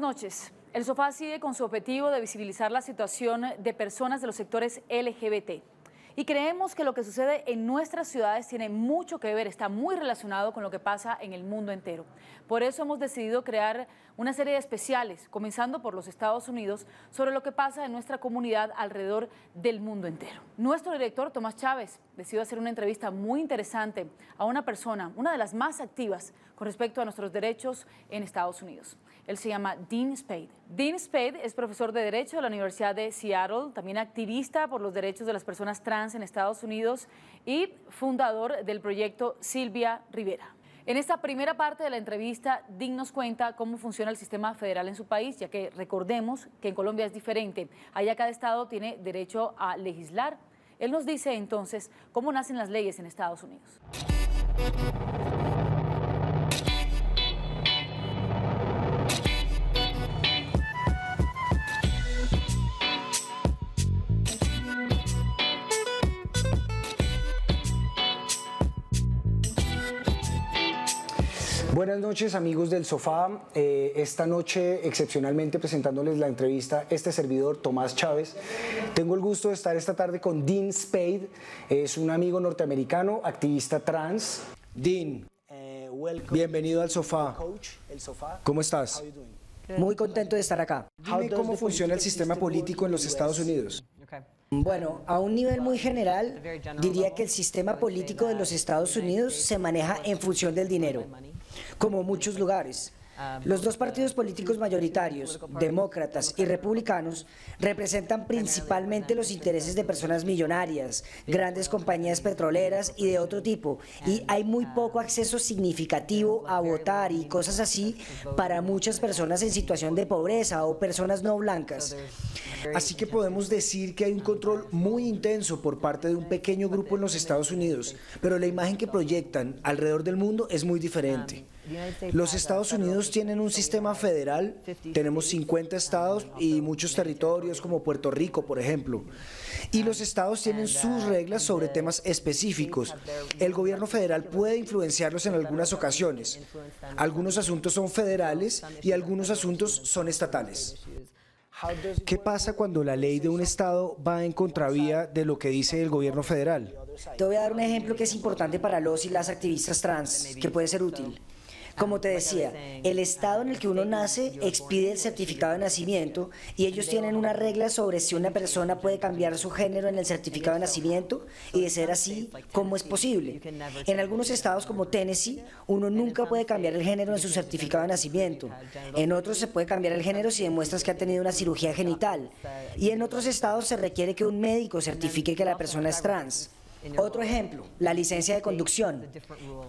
noches. El Sofá sigue con su objetivo de visibilizar la situación de personas de los sectores LGBT. Y creemos que lo que sucede en nuestras ciudades tiene mucho que ver, está muy relacionado con lo que pasa en el mundo entero. Por eso hemos decidido crear una serie de especiales, comenzando por los Estados Unidos, sobre lo que pasa en nuestra comunidad alrededor del mundo entero. Nuestro director, Tomás Chávez, decidió hacer una entrevista muy interesante a una persona, una de las más activas con respecto a nuestros derechos en Estados Unidos. Él se llama Dean Spade. Dean Spade es profesor de Derecho de la Universidad de Seattle, también activista por los derechos de las personas trans en Estados Unidos y fundador del proyecto Silvia Rivera. En esta primera parte de la entrevista, Dean nos cuenta cómo funciona el sistema federal en su país, ya que recordemos que en Colombia es diferente. Allá cada estado tiene derecho a legislar. Él nos dice entonces cómo nacen las leyes en Estados Unidos. Buenas noches, amigos del Sofá. Esta noche, excepcionalmente presentándoles la entrevista, este servidor, Tomás Chávez. Tengo el gusto de estar esta tarde con Dean Spade. Es un amigo norteamericano, activista trans. Dean, bienvenido al Sofá. ¿Cómo estás? Muy contento de estar acá. Dime cómo funciona el sistema político en los Estados Unidos. Bueno, a un nivel muy general, diría que el sistema político de los Estados Unidos se maneja en función del dinero, como muchos lugares. Los dos partidos políticos mayoritarios, demócratas y republicanos, representan principalmente los intereses de personas millonarias, grandes compañías petroleras y de otro tipo, y hay muy poco acceso significativo a votar y cosas así para muchas personas en situación de pobreza o personas no blancas. Así que podemos decir que hay un control muy intenso por parte de un pequeño grupo en los Estados Unidos, pero la imagen que proyectan alrededor del mundo es muy diferente. Los Estados Unidos tienen un sistema federal, tenemos 50 estados y muchos territorios como Puerto Rico, por ejemplo. Y los estados tienen sus reglas sobre temas específicos. El gobierno federal puede influenciarlos en algunas ocasiones. Algunos asuntos son federales y algunos asuntos son estatales. ¿Qué pasa cuando la ley de un estado va en contravía de lo que dice el gobierno federal? Te voy a dar un ejemplo que es importante para los y las activistas trans, que puede ser útil. Como te decía, el estado en el que uno nace expide el certificado de nacimiento y ellos tienen unas reglas sobre si una persona puede cambiar su género en el certificado de nacimiento y de ser así, ¿cómo es posible? En algunos estados como Tennessee, uno nunca puede cambiar el género en su certificado de nacimiento. En otros se puede cambiar el género si demuestras que ha tenido una cirugía genital. Y en otros estados se requiere que un médico certifique que la persona es trans. Otro ejemplo, la licencia de conducción.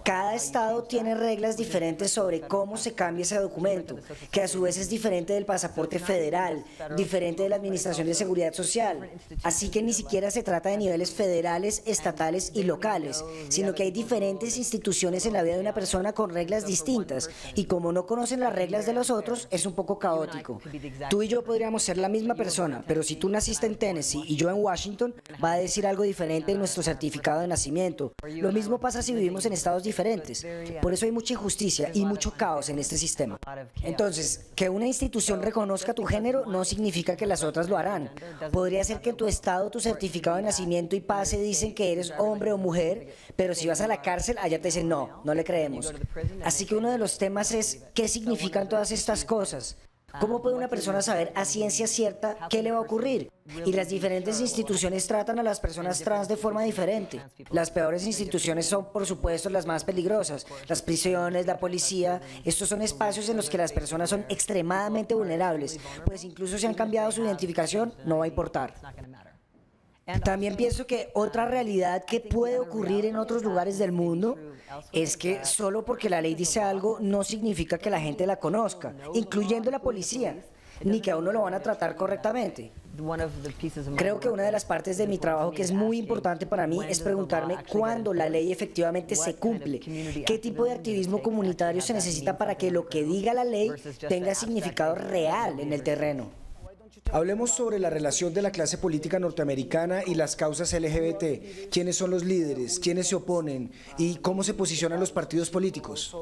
Cada estado tiene reglas diferentes sobre cómo se cambia ese documento, que a su vez es diferente del pasaporte federal, diferente de la Administración de Seguridad Social. Así que ni siquiera se trata de niveles federales, estatales y locales, sino que hay diferentes instituciones en la vida de una persona con reglas distintas, y como no conocen las reglas de los otros, es un poco caótico. Tú y yo podríamos ser la misma persona, pero si tú naciste en Tennessee y yo en Washington, va a decir algo diferente en nuestro certificado de nacimiento. Lo mismo pasa si vivimos en estados diferentes. Por eso hay mucha injusticia y mucho caos en este sistema. Entonces, que una institución reconozca tu género no significa que las otras lo harán. Podría ser que en tu estado tu certificado de nacimiento y pase dicen que eres hombre o mujer, pero si vas a la cárcel, allá te dicen no, no le creemos. Así que uno de los temas es ¿qué significan todas estas cosas? ¿Cómo puede una persona saber a ciencia cierta qué le va a ocurrir? Y las diferentes instituciones tratan a las personas trans de forma diferente. Las peores instituciones son, por supuesto, las más peligrosas. Las prisiones, la policía, estos son espacios en los que las personas son extremadamente vulnerables, pues incluso si han cambiado su identificación, no va a importar. También pienso que otra realidad que puede ocurrir en otros lugares del mundo es que solo porque la ley dice algo no significa que la gente la conozca, incluyendo la policía, ni que a uno lo van a tratar correctamente. Creo que una de las partes de mi trabajo que es muy importante para mí es preguntarme cuándo la ley efectivamente se cumple, qué tipo de activismo comunitario se necesita para que lo que diga la ley tenga significado real en el terreno. Hablemos sobre la relación de la clase política norteamericana y las causas LGBT. ¿Quiénes son los líderes? ¿Quiénes se oponen? ¿Y cómo se posicionan los partidos políticos?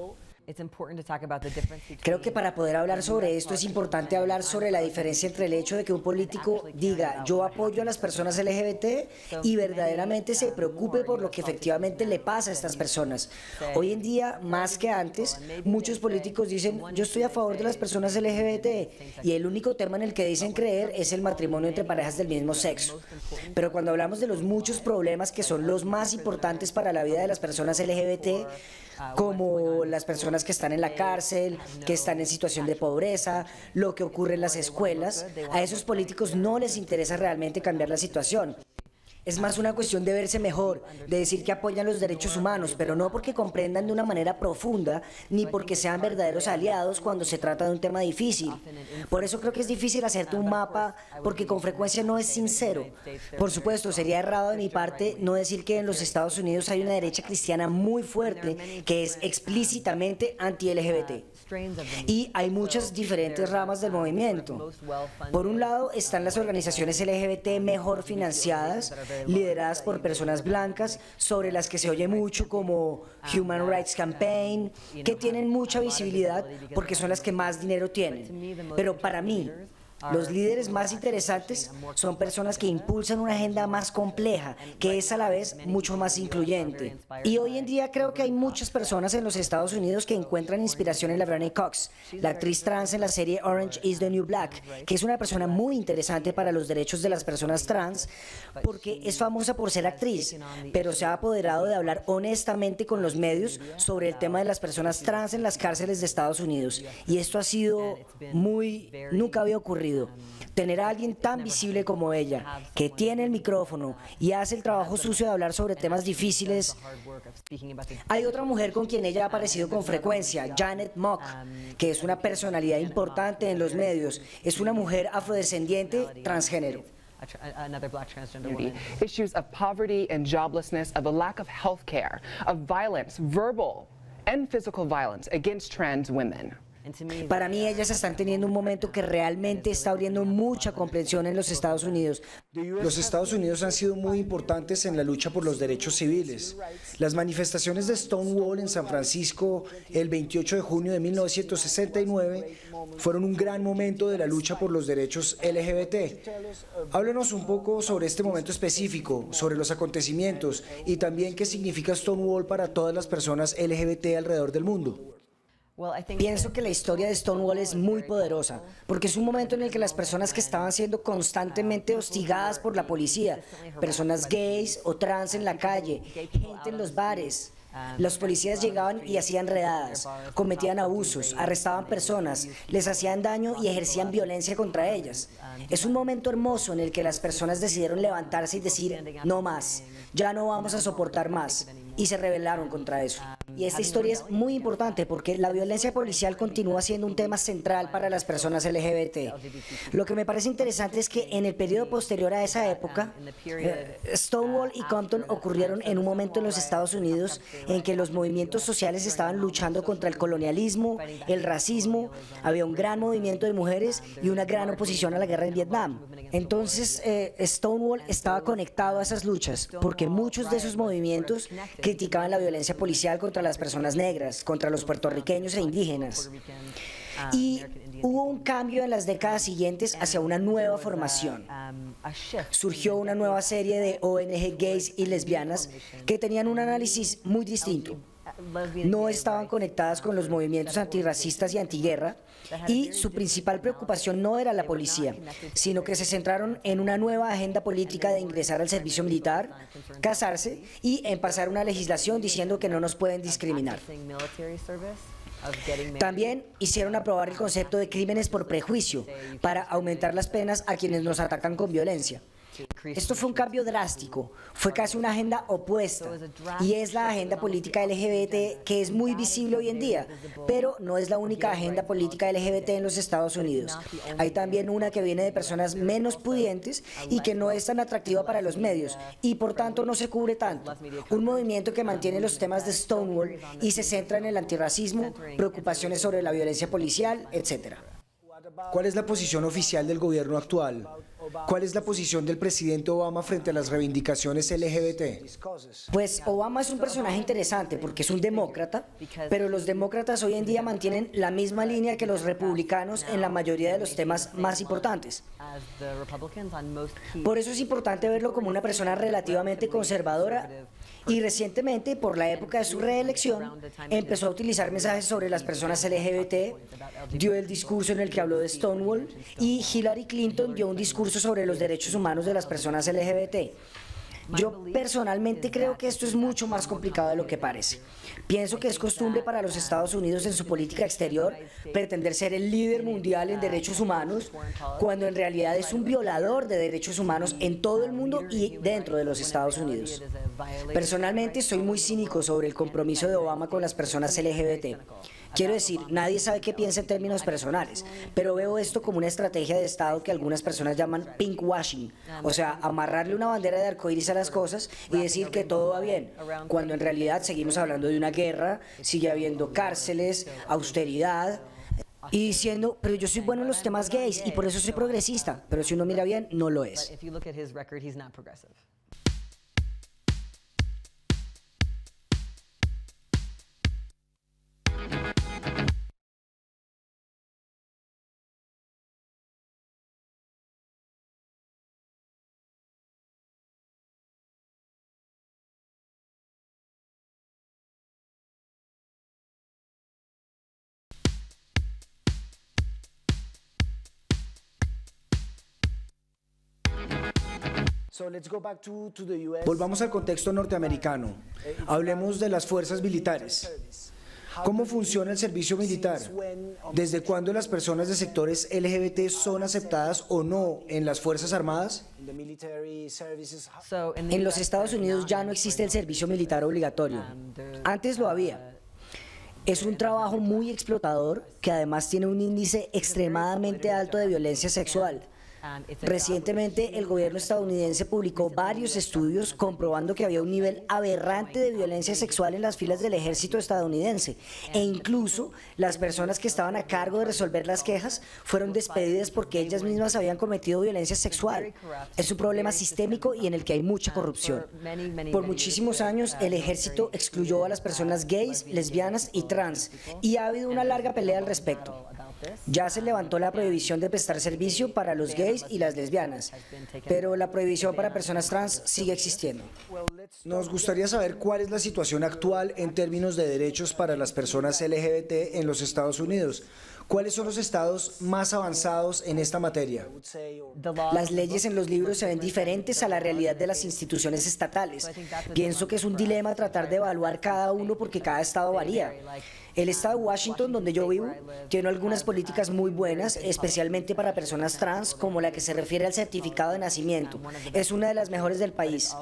Creo que para poder hablar sobre esto es importante hablar sobre la diferencia entre el hecho de que un político diga yo apoyo a las personas LGBT y verdaderamente se preocupe por lo que efectivamente le pasa a estas personas. Hoy en día, más que antes, muchos políticos dicen yo estoy a favor de las personas LGBT y el único tema en el que dicen creer es el matrimonio entre parejas del mismo sexo. Pero cuando hablamos de los muchos problemas que son los más importantes para la vida de las personas LGBT, como las personas que están en la cárcel, que están en situación de pobreza, lo que ocurre en las escuelas, a esos políticos no les interesa realmente cambiar la situación. Es más una cuestión de verse mejor, de decir que apoyan los derechos humanos, pero no porque comprendan de una manera profunda, ni porque sean verdaderos aliados cuando se trata de un tema difícil. Por eso creo que es difícil hacerte un mapa, porque con frecuencia no es sincero. Por supuesto, sería errado de mi parte no decir que en los Estados Unidos hay una derecha cristiana muy fuerte que es explícitamente anti-LGBT. Y hay muchas diferentes ramas del movimiento. Por un lado están las organizaciones LGBT mejor financiadas, lideradas por personas blancas, sobre las que se oye mucho como Human Rights Campaign, que tienen mucha visibilidad porque son las que más dinero tienen. Pero para mí, los líderes más interesantes son personas que impulsan una agenda más compleja, que es a la vez mucho más incluyente. Y hoy en día creo que hay muchas personas en los Estados Unidos que encuentran inspiración en Laverne Cox, la actriz trans en la serie Orange is the New Black, que es una persona muy interesante para los derechos de las personas trans, porque es famosa por ser actriz, pero se ha apoderado de hablar honestamente con los medios sobre el tema de las personas trans en las cárceles de Estados Unidos. Y esto ha sido nunca había ocurrido. Tener a alguien tan visible como ella, que tiene el micrófono y hace el trabajo sucio de hablar sobre temas difíciles. Hay otra mujer con quien ella ha aparecido con frecuencia, Janet Mock, que es una personalidad importante en los medios. Es una mujer afrodescendiente transgénero. Another Black transgender woman. Issues of poverty and joblessness, of a lack of health care, of violence, verbal and physical violence against trans women. Para mí ellas están teniendo un momento que realmente está abriendo mucha comprensión en los Estados Unidos. Los Estados Unidos han sido muy importantes en la lucha por los derechos civiles. Las manifestaciones de Stonewall en San Francisco el 28 de junio de 1969 fueron un gran momento de la lucha por los derechos LGBT. Háblenos un poco sobre este momento específico, sobre los acontecimientos y también qué significa Stonewall para todas las personas LGBT alrededor del mundo. Pienso que la historia de Stonewall es muy poderosa, porque es un momento en el que las personas que estaban siendo constantemente hostigadas por la policía, personas gays o trans en la calle, gente en los bares, los policías llegaban y hacían redadas, cometían abusos, arrestaban personas, les hacían daño y ejercían violencia contra ellas. Es un momento hermoso en el que las personas decidieron levantarse y decir, no más, ya no vamos a soportar más. Y se rebelaron contra eso. Y esta historia es muy importante porque la violencia policial continúa siendo un tema central para las personas LGBT. Lo que me parece interesante es que en el periodo posterior a esa época, Stonewall y Compton ocurrieron en un momento en los Estados Unidos en que los movimientos sociales estaban luchando contra el colonialismo, el racismo, había un gran movimiento de mujeres y una gran oposición a la guerra en Vietnam. Entonces, Stonewall estaba conectado a esas luchas porque muchos de esos movimientos criticaban la violencia policial contra las personas negras, contra los puertorriqueños e indígenas. Y hubo un cambio en las décadas siguientes hacia una nueva formación. Surgió una nueva serie de ONG gays y lesbianas que tenían un análisis muy distinto. No estaban conectadas con los movimientos antirracistas y antiguerra, y su principal preocupación no era la policía, sino que se centraron en una nueva agenda política de ingresar al servicio militar, casarse y en pasar una legislación diciendo que no nos pueden discriminar. También hicieron aprobar el concepto de crímenes por prejuicio para aumentar las penas a quienes nos atacan con violencia. Esto fue un cambio drástico, fue casi una agenda opuesta, y es la agenda política LGBT que es muy visible hoy en día, pero no es la única agenda política LGBT en los Estados Unidos. Hay también una que viene de personas menos pudientes y que no es tan atractiva para los medios, y por tanto no se cubre tanto. Un movimiento que mantiene los temas de Stonewall y se centra en el antirracismo, preocupaciones sobre la violencia policial, etc. ¿Cuál es la posición oficial del gobierno actual? ¿Cuál es la posición del presidente Obama frente a las reivindicaciones LGBT? Pues Obama es un personaje interesante porque es un demócrata, pero los demócratas hoy en día mantienen la misma línea que los republicanos en la mayoría de los temas más importantes. Por eso es importante verlo como una persona relativamente conservadora y recientemente, por la época de su reelección, empezó a utilizar mensajes sobre las personas LGBT, dio el discurso en el que habló de Stonewall y Hillary Clinton dio un discurso sobre los derechos humanos de las personas LGBT. Yo personalmente creo que esto es mucho más complicado de lo que parece. Pienso que es costumbre para los Estados Unidos en su política exterior pretender ser el líder mundial en derechos humanos, cuando en realidad es un violador de derechos humanos en todo el mundo y dentro de los Estados Unidos. Personalmente soy muy cínico sobre el compromiso de Obama con las personas LGBT. Quiero decir, nadie sabe qué piensa en términos personales, pero veo esto como una estrategia de Estado que algunas personas llaman pinkwashing, o sea, amarrarle una bandera de arcoíris a las cosas y decir que todo va bien, cuando en realidad seguimos hablando de una guerra, sigue habiendo cárceles, austeridad, y diciendo, pero yo soy bueno en los temas gays y por eso soy progresista, pero si uno mira bien, no lo es. Volvamos al contexto norteamericano. Hablemos de las fuerzas militares. ¿Cómo funciona el servicio militar? ¿Desde cuándo las personas de sectores LGBT son aceptadas o no en las Fuerzas Armadas? En los Estados Unidos ya no existe el servicio militar obligatorio. Antes lo había. Es un trabajo muy explotador que además tiene un índice extremadamente alto de violencia sexual. Recientemente, el gobierno estadounidense publicó varios estudios comprobando que había un nivel aberrante de violencia sexual en las filas del ejército estadounidense e incluso las personas que estaban a cargo de resolver las quejas fueron despedidas porque ellas mismas habían cometido violencia sexual. Es un problema sistémico y en el que hay mucha corrupción. Por muchísimos años, el ejército excluyó a las personas gays, lesbianas y trans y ha habido una larga pelea al respecto. Ya se levantó la prohibición de prestar servicio para los gays y las lesbianas, pero la prohibición para personas trans sigue existiendo. Nos gustaría saber cuál es la situación actual en términos de derechos para las personas LGBT en los Estados Unidos. ¿Cuáles son los estados más avanzados en esta materia? Las leyes en los libros se ven diferentes a la realidad de las instituciones estatales. Pienso que es un dilema tratar de evaluar cada uno porque cada estado varía. El estado de Washington, donde yo vivo, tiene algunas políticas muy buenas, especialmente para personas trans, como la que se refiere al certificado de nacimiento. Es una de las mejores del país,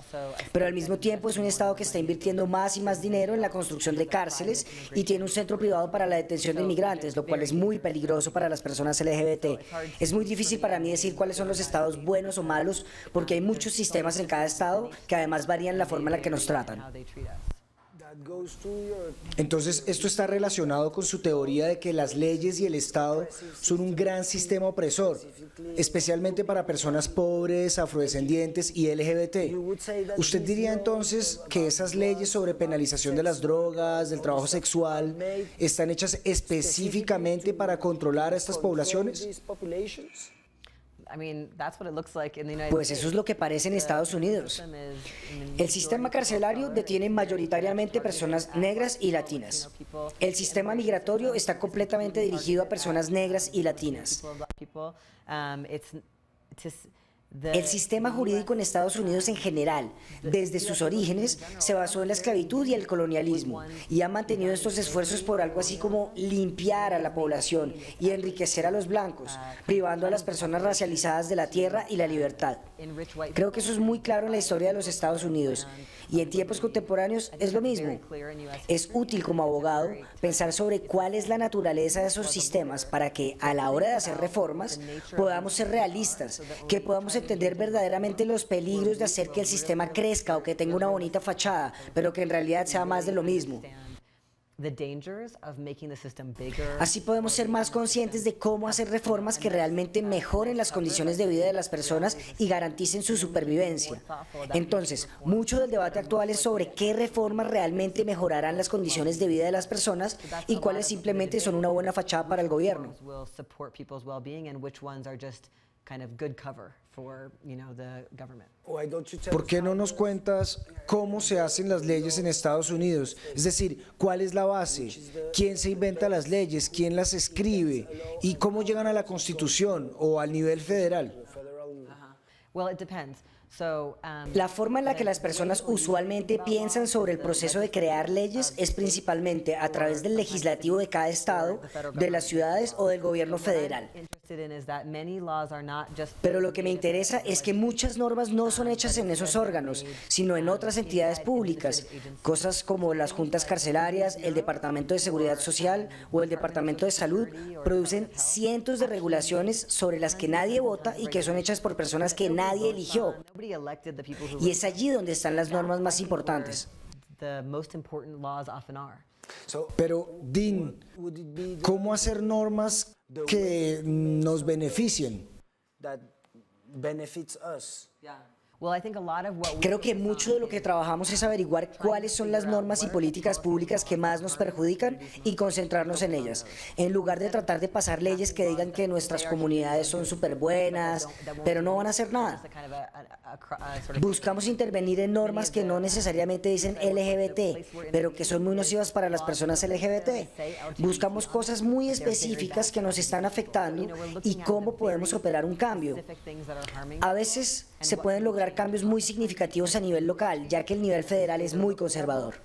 pero al mismo tiempo es un estado que está invirtiendo más y más dinero en la construcción de cárceles y tiene un centro privado para la detención de inmigrantes, lo cual es muy peligroso para las personas LGBT. Es muy difícil para mí decir cuáles son los estados buenos o malos, porque hay muchos sistemas en cada estado que además varían la forma en la que nos tratan. Entonces, esto está relacionado con su teoría de que las leyes y el Estado son un gran sistema opresor, especialmente para personas pobres, afrodescendientes y LGBT. ¿Usted diría entonces que esas leyes sobre penalización de las drogas, del trabajo sexual, están hechas específicamente para controlar a estas poblaciones? Pues eso es lo que parece en Estados Unidos. El sistema carcelario detiene mayoritariamente personas negras y latinas. El sistema migratorio está completamente dirigido a personas negras y latinas. El sistema jurídico en Estados Unidos en general, desde sus orígenes, se basó en la esclavitud y el colonialismo y ha mantenido estos esfuerzos por algo así como limpiar a la población y enriquecer a los blancos, privando a las personas racializadas de la tierra y la libertad. Creo que eso es muy claro en la historia de los Estados Unidos y en tiempos contemporáneos es lo mismo. Es útil como abogado pensar sobre cuál es la naturaleza de esos sistemas para que a la hora de hacer reformas podamos ser realistas, que podamos entender verdaderamente los peligros de hacer que el sistema crezca o que tenga una bonita fachada, pero que en realidad sea más de lo mismo. Así podemos ser más conscientes de cómo hacer reformas que realmente mejoren las condiciones de vida de las personas y garanticen su supervivencia. Entonces, mucho del debate actual es sobre qué reformas realmente mejorarán las condiciones de vida de las personas y cuáles simplemente son una buena fachada para el gobierno. ¿Por qué no nos cuentas cómo se hacen las leyes en Estados Unidos? Es decir, ¿cuál es la base? ¿Quién se inventa las leyes? ¿Quién las escribe? ¿Y cómo llegan a la Constitución o al nivel federal? La forma en la que las personas usualmente piensan sobre el proceso de crear leyes es principalmente a través del legislativo de cada estado, de las ciudades o del gobierno federal. Pero lo que me interesa es que muchas normas no son hechas en esos órganos, sino en otras entidades públicas, cosas como las juntas carcelarias, el Departamento de Seguridad Social o el Departamento de Salud producen cientos de regulaciones sobre las que nadie vota y que son hechas por personas que nadie eligió. Y es allí donde están las normas más importantes. Pero, Dean, ¿cómo hacer normas que nos beneficien? Creo que mucho de lo que trabajamos es averiguar cuáles son las normas y políticas públicas que más nos perjudican y concentrarnos en ellas, en lugar de tratar de pasar leyes que digan que nuestras comunidades son súper buenas, pero no van a hacer nada. Buscamos intervenir en normas que no necesariamente dicen LGBT, pero que son muy nocivas para las personas LGBT. Buscamos cosas muy específicas que nos están afectando y cómo podemos operar un cambio. A veces se pueden lograr cambios muy significativos a nivel local, ya que el nivel federal es muy conservador.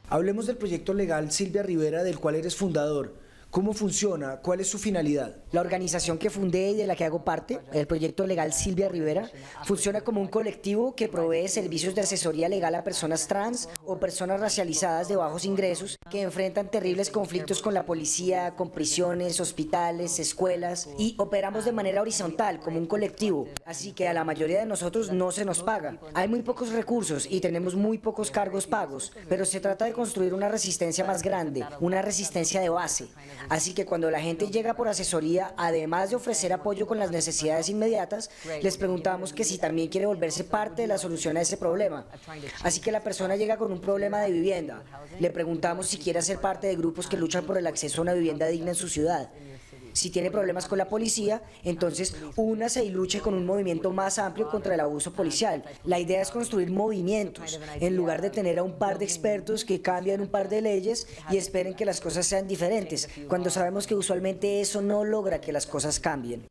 Hablemos del proyecto legal Silvia Rivera, del cual eres fundador. ¿Cómo funciona? ¿Cuál es su finalidad? La organización que fundé y de la que hago parte, el Proyecto Legal Silvia Rivera, funciona como un colectivo que provee servicios de asesoría legal a personas trans o personas racializadas de bajos ingresos que enfrentan terribles conflictos con la policía, con prisiones, hospitales, escuelas, y operamos de manera horizontal como un colectivo, así que a la mayoría de nosotros no se nos paga. Hay muy pocos recursos y tenemos muy pocos cargos pagos, pero se trata de construir una resistencia más grande, una resistencia de base. Así que cuando la gente llega por asesoría, además de ofrecer apoyo con las necesidades inmediatas, les preguntamos que si también quiere volverse parte de la solución a ese problema. Así que la persona llega con un problema de vivienda. Le preguntamos si quiere ser parte de grupos que luchan por el acceso a una vivienda digna en su ciudad. Si tiene problemas con la policía, entonces únase y luche con un movimiento más amplio contra el abuso policial. La idea es construir movimientos, en lugar de tener a un par de expertos que cambian un par de leyes y esperen que las cosas sean diferentes, cuando sabemos que usualmente eso no logra que las cosas cambien.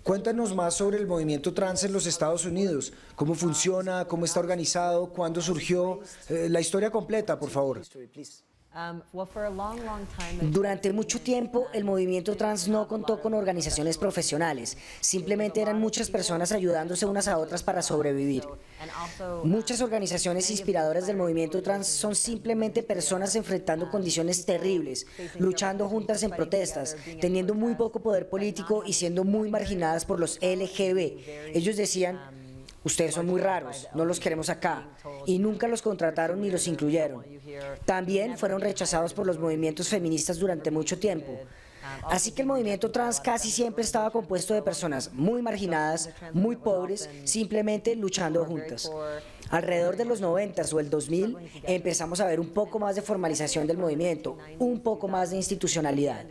Cuéntanos más sobre el movimiento trans en los Estados Unidos. ¿Cómo funciona? ¿Cómo está organizado? ¿Cuándo surgió? La historia completa, por favor. Durante mucho tiempo, el movimiento trans no contó con organizaciones profesionales. Simplemente eran muchas personas ayudándose unas a otras para sobrevivir. Muchas organizaciones inspiradoras del movimiento trans son simplemente personas enfrentando condiciones terribles, luchando juntas en protestas, teniendo muy poco poder político y siendo muy marginadas por los LGB. Ellos decían: ustedes son muy raros, no los queremos acá, y nunca los contrataron ni los incluyeron. También fueron rechazados por los movimientos feministas durante mucho tiempo. Así que el movimiento trans casi siempre estaba compuesto de personas muy marginadas, muy pobres, simplemente luchando juntas. Alrededor de los 90s o el 2000 empezamos a ver un poco más de formalización del movimiento, un poco más de institucionalidad.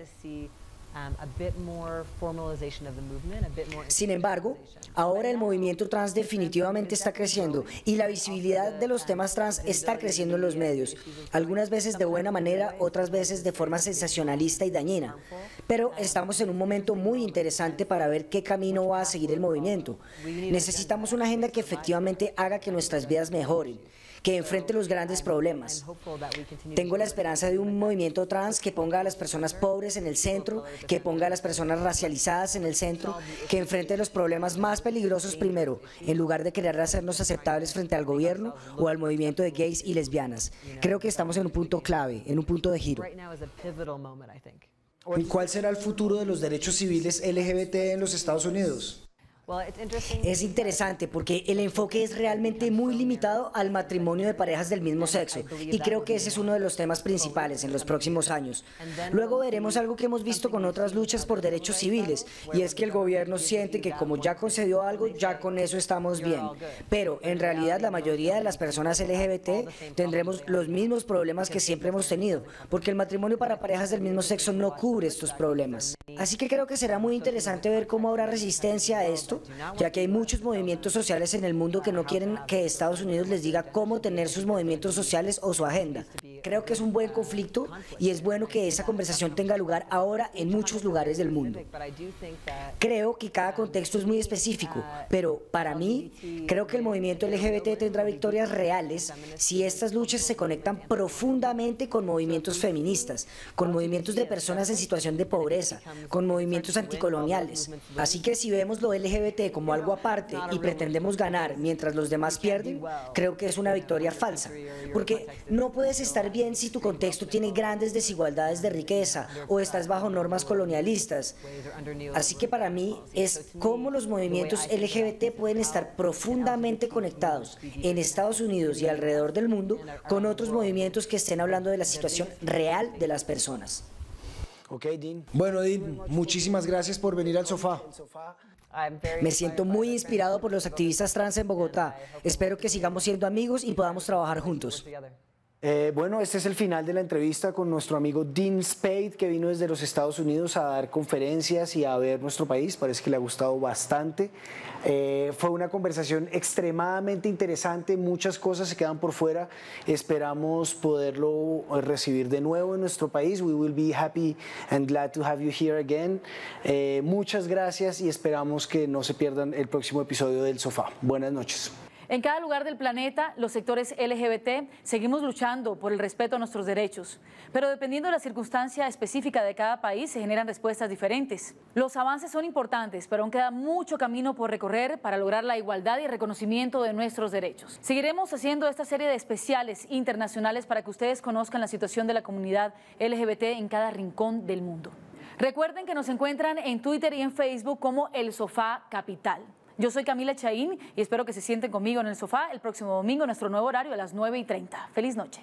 Sin embargo, ahora el movimiento trans definitivamente está creciendo y la visibilidad de los temas trans está creciendo en los medios, algunas veces de buena manera, otras veces de forma sensacionalista y dañina. Pero estamos en un momento muy interesante para ver qué camino va a seguir el movimiento. Necesitamos una agenda que efectivamente haga que nuestras vidas mejoren, que enfrente los grandes problemas. Tengo la esperanza de un movimiento trans que ponga a las personas pobres en el centro, que ponga a las personas racializadas en el centro, que enfrente los problemas más peligrosos primero, en lugar de querer hacernos aceptables frente al gobierno o al movimiento de gays y lesbianas. Creo que estamos en un punto clave, en un punto de giro. ¿Y cuál será el futuro de los derechos civiles LGBT en los Estados Unidos? Es interesante porque el enfoque es realmente muy limitado al matrimonio de parejas del mismo sexo y creo que ese es uno de los temas principales en los próximos años. Luego veremos algo que hemos visto con otras luchas por derechos civiles y es que el gobierno siente que como ya concedió algo, ya con eso estamos bien. Pero en realidad la mayoría de las personas LGBT tendremos los mismos problemas que siempre hemos tenido porque el matrimonio para parejas del mismo sexo no cubre estos problemas. Así que creo que será muy interesante ver cómo habrá resistencia a esto, ya que hay muchos movimientos sociales en el mundo que no quieren que Estados Unidos les diga cómo tener sus movimientos sociales o su agenda. Creo que es un buen conflicto y es bueno que esa conversación tenga lugar ahora en muchos lugares del mundo. Creo que cada contexto es muy específico, pero para mí, creo que el movimiento LGBT tendrá victorias reales si estas luchas se conectan profundamente con movimientos feministas, con movimientos de personas en situación de pobreza, con movimientos anticoloniales. Así que si vemos lo LGBT como algo aparte y pretendemos ganar mientras los demás pierden, creo que es una victoria falsa, porque no puedes estar bien si tu contexto tiene grandes desigualdades de riqueza o estás bajo normas colonialistas. Así que para mí es cómo los movimientos LGBT pueden estar profundamente conectados en Estados Unidos y alrededor del mundo con otros movimientos que estén hablando de la situación real de las personas. Ok, Dean. Bueno, Dean, muchísimas gracias por venir al sofá. Me siento muy inspirado por los activistas trans en Bogotá. Espero que sigamos siendo amigos y podamos trabajar juntos. Bueno, este es el final de la entrevista con nuestro amigo Dean Spade, que vino desde los Estados Unidos a dar conferencias y a ver nuestro país. Parece que le ha gustado bastante. Fue una conversación extremadamente interesante, muchas cosas se quedan por fuera. Esperamos poderlo recibir de nuevo en nuestro país. We will be happy and glad to have you here again. Muchas gracias y esperamos que no se pierdan el próximo episodio del Sofá. Buenas noches. En cada lugar del planeta, los sectores LGBT seguimos luchando por el respeto a nuestros derechos, pero dependiendo de la circunstancia específica de cada país se generan respuestas diferentes. Los avances son importantes, pero aún queda mucho camino por recorrer para lograr la igualdad y reconocimiento de nuestros derechos. Seguiremos haciendo esta serie de especiales internacionales para que ustedes conozcan la situación de la comunidad LGBT en cada rincón del mundo. Recuerden que nos encuentran en Twitter y en Facebook como El Sofá Capital. Yo soy Camila Chaín y espero que se sienten conmigo en el sofá el próximo domingo en nuestro nuevo horario a las 9:30. ¡Feliz noche!